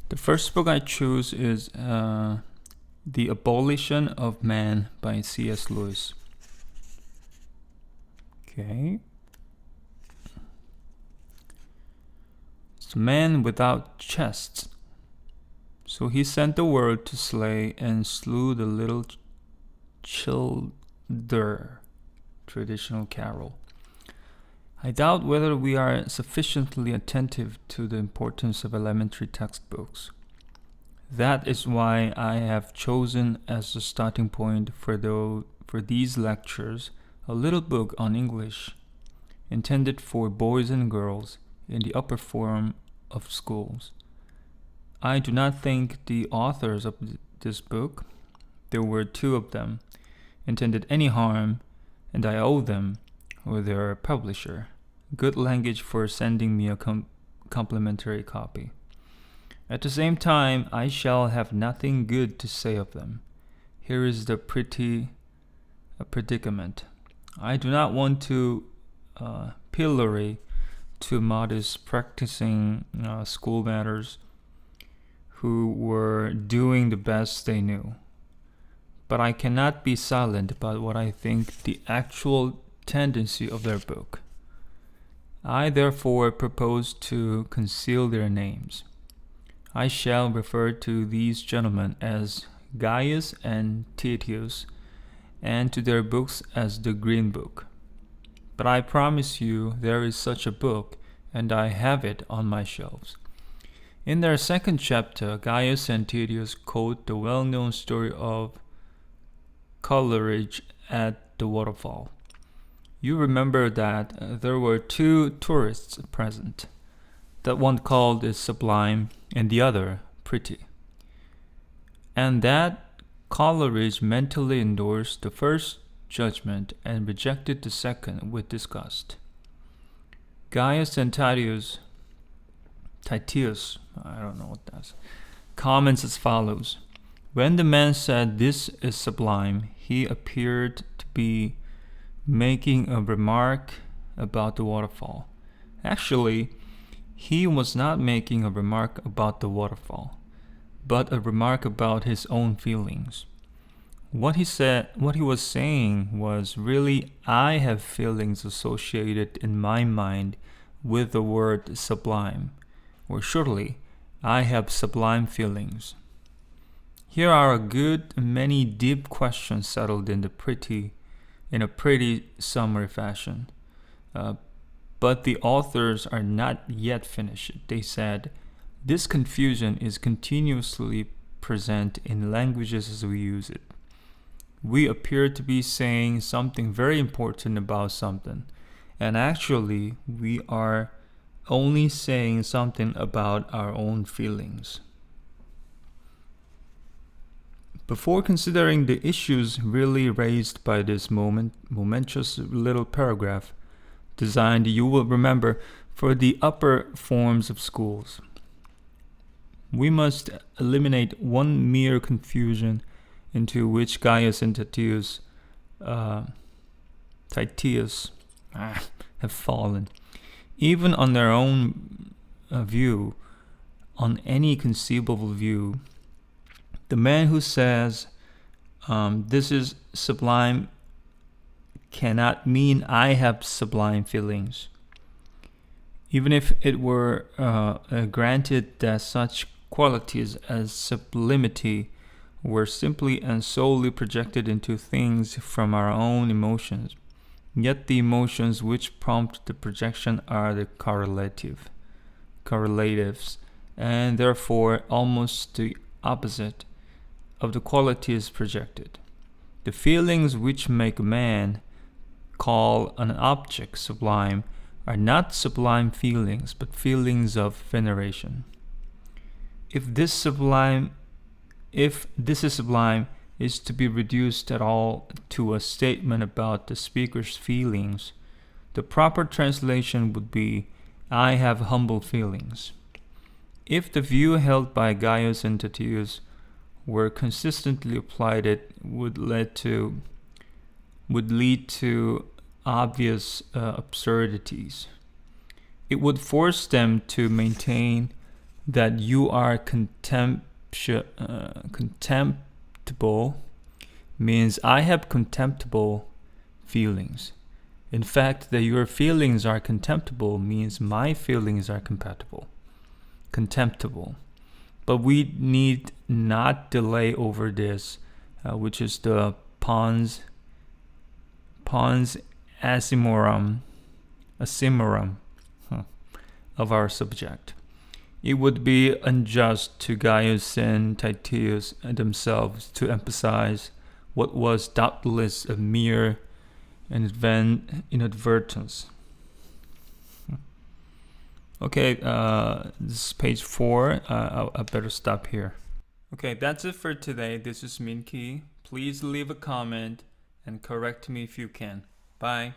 The first book I choose is The Abolition of Man by C.S. Lewis. Okay. It's a man without chests. So he sent the word to slay and slew the little childer. Traditional carol. I doubt whether we are sufficiently attentive to the importance of elementary textbooks. That is why I have chosen as the starting point for these lectures a little book on English, intended for boys and girls in the upper form of schools. I do not think the authors of this book, there were two of them, intended any harm, and I owe them, or their publisher, good language for sending me a complimentary copy. At the same time, I shall have nothing good to say of them. Here is the predicament. I do not want to pillory two modest practicing school matters who were doing the best they knew. But I cannot be silent about what I think the actual tendency of their book. I therefore propose to conceal their names. I shall refer to these gentlemen as Gaius and Titius, and to their books as the Green Book. But I promise you there is such a book, and I have it on my shelves. In their second chapter, Gaius and Titius quote the well-known story of Coleridge at the waterfall. You remember that there were two tourists present, that one called is sublime and the other pretty, and that Coleridge mentally endorsed the first judgment and rejected the second with disgust. Gaius and Titius, I don't know what that's, comments as follows. When the man said, "This is sublime," he appeared to be making a remark about the waterfall. Actually, he was not making a remark about the waterfall, but a remark about his own feelings. What he was saying was really, I have feelings associated in my mind with the word sublime, or surely I have sublime feelings. Here are a good many deep questions settled in a pretty summary fashion. But the authors are not yet finished. They said, this confusion is continuously present in languages as we use it. We appear to be saying something very important about something, and actually we are only saying something about our own feelings. Before considering the issues really raised by this momentous little paragraph, designed, you will remember, for the upper forms of schools, we must eliminate one mere confusion into which Gaius and Titius have fallen. Even on their own view, on any conceivable view, the man who says, this is sublime, cannot mean I have sublime feelings. Even if it were granted that such qualities as sublimity were simply and solely projected into things from our own emotions, yet the emotions which prompt the projection are the correlatives, and therefore almost the opposite of the qualities projected. The feelings which make man call an object sublime are not sublime feelings, but feelings of veneration. If this is sublime is to be reduced at all to a statement about the speaker's feelings, the proper translation would be, I have humble feelings. If the view held by Gaius and Titius were consistently applied, it would lead to obvious absurdities. It would force them to maintain that you are contemptible means I have contemptible feelings. In fact, that your feelings are contemptible means my feelings are contemptible. But we need not delay over this, which is the pons asimorum of our subject. It would be unjust to Gaius and Titius themselves to emphasize what was doubtless a mere inadvertence. Okay, this is page 4. I better stop here. Okay, that's it for today. This is Min Ki. Please leave a comment and correct me if you can. Bye.